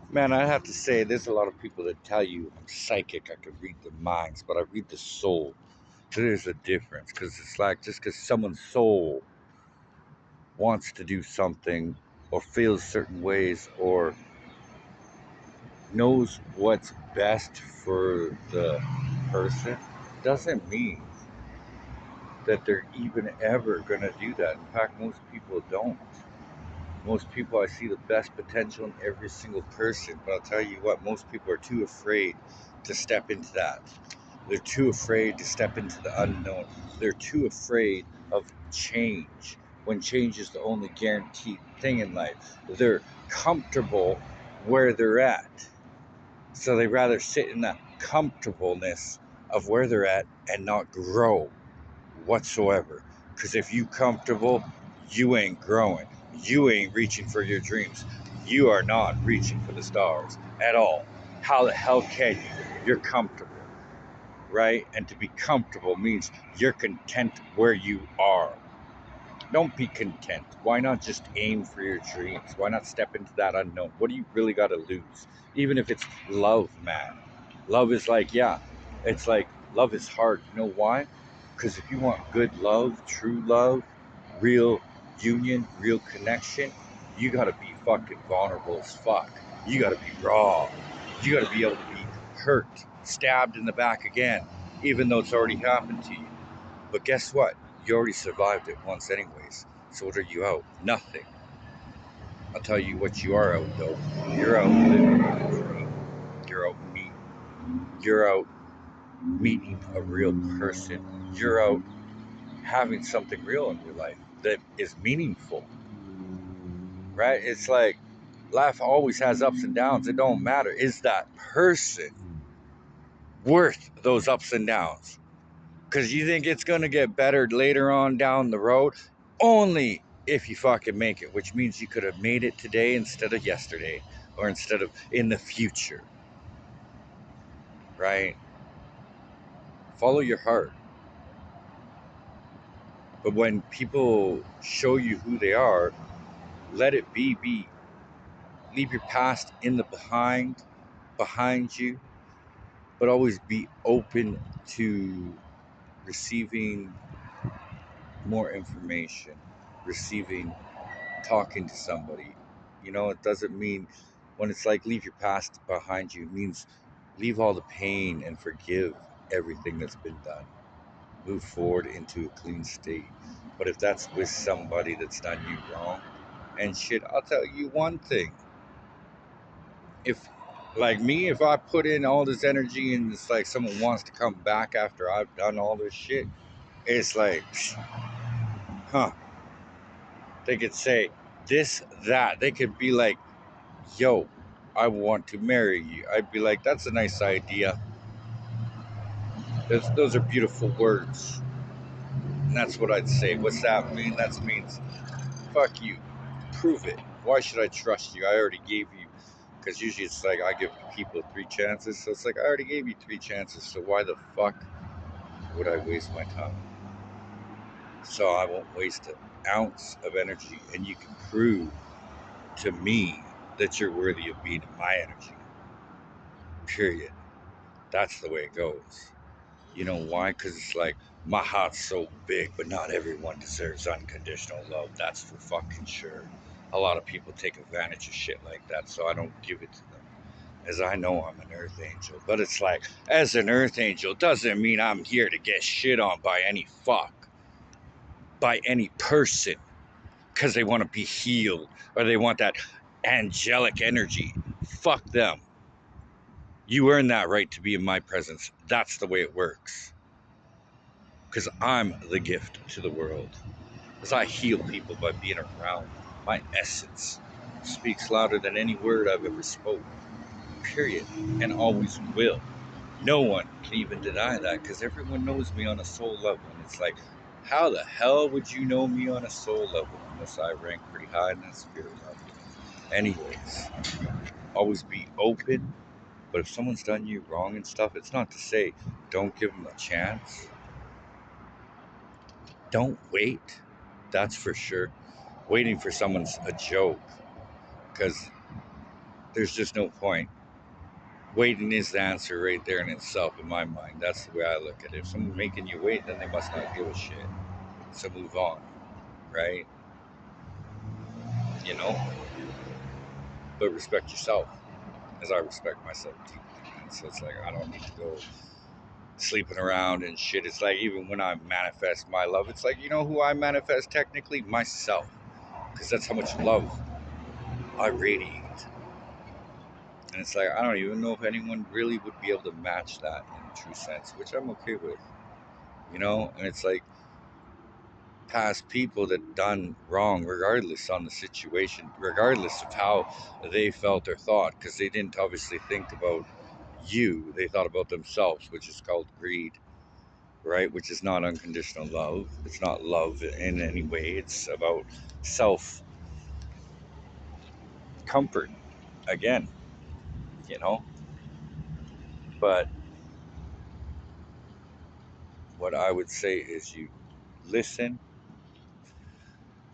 Man, I have to say, there's a lot of people that tell you I'm psychic, I can read the minds, but I read the soul. There's a difference because it's like just because someone's soul wants to do something or feels certain ways or knows what's best for the person doesn't mean that they're even ever going to do that. In fact, most people don't. Most people, I see the best potential in every single person, but I'll tell you what, most people are too afraid to step into that. They're too afraid to step into the unknown. They're too afraid of change when change is the only guaranteed thing in life. They're comfortable where they're at. So they rather sit in that comfortableness of where they're at and not grow whatsoever. Because if you comfortable, you ain't growing. You ain't reaching for your dreams. You are not reaching for the stars at all. How the hell can you? You're comfortable, right? And to be comfortable means you're content where you are. Don't be content. Why not just aim for your dreams? Why not step into that unknown? What do you really got to lose? Even if it's love, man. Love is like, yeah, it's like love is hard. You know why? Because if you want good love, real union, real connection, you got to be fucking vulnerable as fuck. You got to be raw. You got to be able to be hurt, stabbed in the back again, even though it's already happened to you. But guess what? You already survived it once, anyways. So what are you out? Nothing. I'll tell you what you are out, though. You're out living a dream. You're out meeting. You're out meeting a real person. You're out having something real in your life that is meaningful, right? It's like life always has ups and downs. It don't matter. Is that person worth those ups and downs? Because you think it's going to get better later on down the road, only if you fucking make it, which means you could have made it today instead of yesterday or instead of in the future, right? Follow your heart. But when people show you who they are, let it be. Leave your past in the behind you, but always be open to receiving more information, receiving talking to somebody. You know, it doesn't mean when it's like leave your past behind you, it means leave all the pain and forgive everything that's been done. Move forward into a clean state. But if that's with somebody that's done you wrong and shit, I'll tell you one thing. If like me, if I put in all this energy and it's like someone wants to come back after I've done all this shit, it's like, huh, they could say this, that. They could be like, yo, I want to marry you. I'd be like, that's a nice idea. Those are beautiful words. And that's what I'd say. What's that mean? That means, fuck you. Prove it. Why should I trust you? I already gave you, because usually it's like I give people three chances. So it's like, I already gave you three chances. So why the fuck would I waste my time? So I won't waste an ounce of energy. And you can prove to me that you're worthy of being in my energy. Period. That's the way it goes. You know why? Because it's like my heart's so big, but not everyone deserves unconditional love. That's for fucking sure. A lot of people take advantage of shit like that, so I don't give it to them. As I know I'm an earth angel, but it's like, as an earth angel doesn't mean I'm here to get shit on by any fuck, by any person, because they want to be healed or they want that angelic energy. Fuck them. You earn that right to be in my presence. That's the way it works. Because I'm the gift to the world. Because I heal people by being around. My essence speaks louder than any word I've ever spoken. Period. And always will. No one can even deny that because everyone knows me on a soul level. And it's like, how the hell would you know me on a soul level unless I rank pretty high in that spirit level? Anyways, always be open. But if someone's done you wrong and stuff, it's not to say don't give them a chance. Don't wait. That's for sure. Waiting for someone's a joke because there's just no point. Waiting is the answer right there in itself, in my mind. That's the way I look at it. If someone's making you wait, then they must not give a shit. So move on, right? You know? But respect yourself, as I respect myself deeply. And so it's like, I don't need to go sleeping around and shit. It's like, even when I manifest my love, it's like, you know who I manifest technically? Myself. Because that's how much love I radiate. And it's like, I don't even know if anyone really would be able to match that in a true sense, which I'm okay with, you know? And it's like, past people that done wrong, regardless on the situation, regardless of how they felt or thought, because they didn't obviously think about you, they thought about themselves, which is called greed, right? Which is not unconditional love. It's not love in any way. It's about self comfort again, you know? But what I would say is you listen.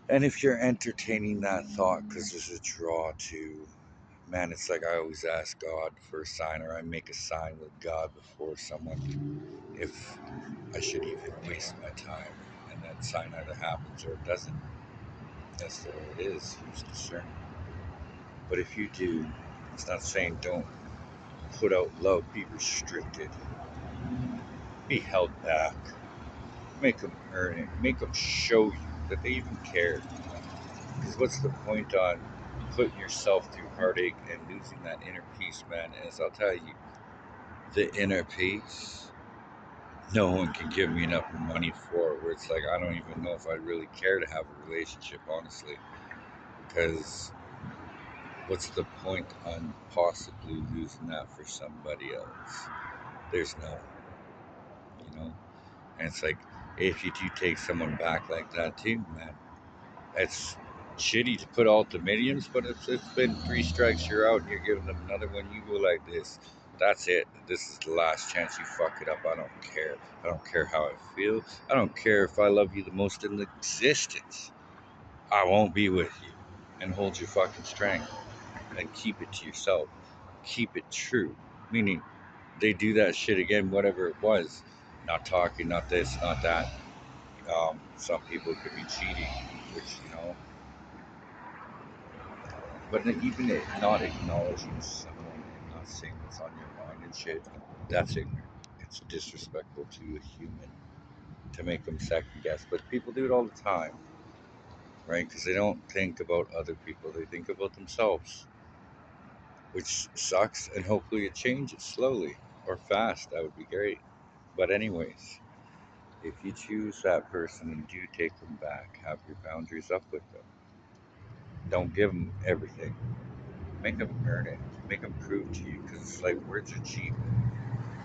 And if you're entertaining that thought, because there's a draw to, man, it's like I always ask God for a sign, or I make a sign with God before someone, if I should even waste my time. And that sign either happens or it doesn't. That's the way it is. Use discernment. But if you do, it's not saying don't put out love, be restricted, be held back, make them earn it, make them show you that they even care. Because what's the point on putting yourself through heartache and losing that inner peace, man? As I'll tell you, the inner peace, no one can give me enough money for it. Where it's like, I don't even know if I really care to have a relationship, honestly. Because what's the point on possibly losing that for somebody else? There's none, you know? And it's like, if you do take someone back like that too, man, it's shitty to put ultimatums, but it's been three strikes, you're out, and you're giving them another one. You go like this. That's it. This is the last chance. You fuck it up. I don't care. I don't care how I feel. I don't care if I love you the most in existence. I won't be with you. And hold your fucking strength and keep it to yourself. Keep it true. Meaning, they do that shit again, whatever it was. Not talking, not this, not that. Some people could be cheating, which, you know, but even it not acknowledging someone and not saying what's on your mind and shit, that's ignorant. It's disrespectful to a human to make them second guess. But people do it all the time, right? Because they don't think about other people, they think about themselves, which sucks. And hopefully it changes slowly or fast. That would be great. But, anyways, if you choose that person and do take them back, have your boundaries up with them. Don't give them everything. Make them earn it. Make them prove to you, because it's like words are cheap,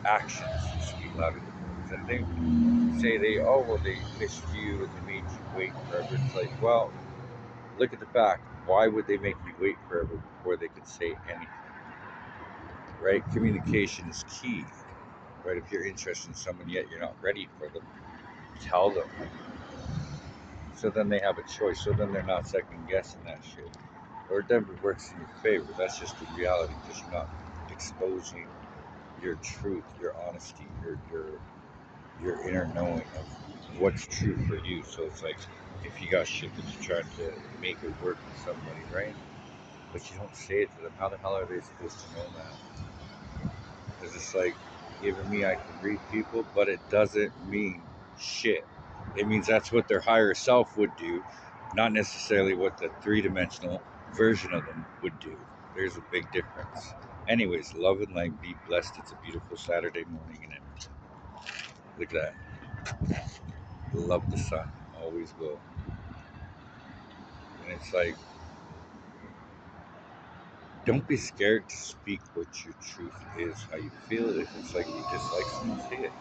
actions speak louder than words. And they say they missed you and they made you wait forever. It's like, well, look at the fact. Why would they make you wait forever before they could say anything? Right? Communication is key. Right? If you're interested in someone yet you're not ready for them, tell them. So then they have a choice. So then they're not second guessing that shit. Or it never works in your favor. That's just the reality, because you're not exposing your truth, your honesty, your inner knowing of what's true for you. So it's like, if you got shit that you're trying to make it work with somebody, right? But you don't say it to them, how the hell are they supposed to know that? Because it's like, even me, I can read people, but it doesn't mean shit. It means that's what their higher self would do, not necessarily what the three-dimensional version of them would do. There's a big difference. Anyways, love and light, be blessed. It's a beautiful Saturday morning in Edmonton. Look at that. Love the sun. Always will. And it's like, don't be scared to speak what your truth is, how you feel. If it's like you dislike someone, say it.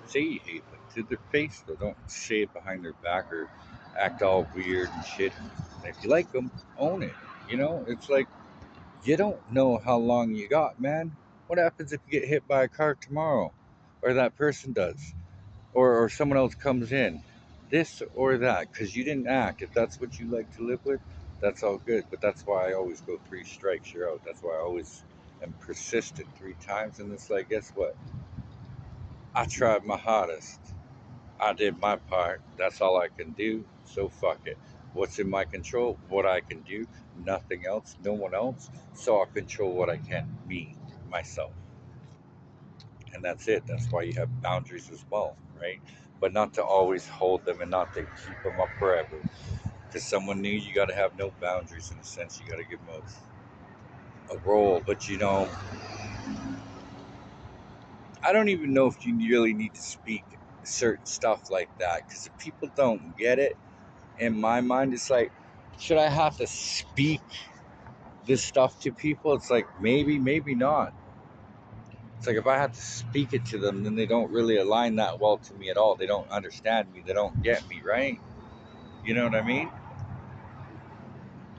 Say you hate them to their face, though. Don't say it behind their back or act all weird and shit. And if you like them, own it. You know, it's like, you don't know how long you got, man. What happens if you get hit by a car tomorrow? Or that person does? Or someone else comes in? This or that, because you didn't act. If that's what you like to live with, That's all good. But that's why I always go three strikes, you're out. That's why I always am persistent three times. And it's like, guess what? I tried my hardest. I did my part. That's all I can do. So fuck it. What's in my control? What I can do. Nothing else. No one else. So I'll control what I can. Me, myself. And that's it. That's why you have boundaries as well, right? But not to always hold them and not to keep them up forever. Because someone new, you got to have no boundaries in a sense. You got to give them a role. But I don't even know if you really need to speak certain stuff like that. Because if people don't get it, in my mind, it's like, should I have to speak this stuff to people? It's like, maybe, maybe not. It's like if I have to speak it to them, then they don't really align that well to me at all. They don't understand me. They don't get me, right? You know what I mean?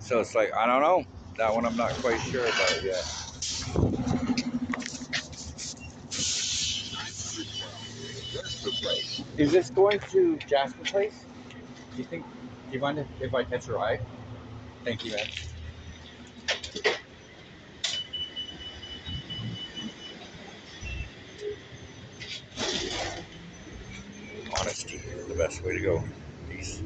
So it's like, I don't know. That one I'm not quite sure about yet. Is this going to Jasper Place? Do you think? Do you mind if I catch a ride? Thank you, man. Honesty is the best way to go. Peace.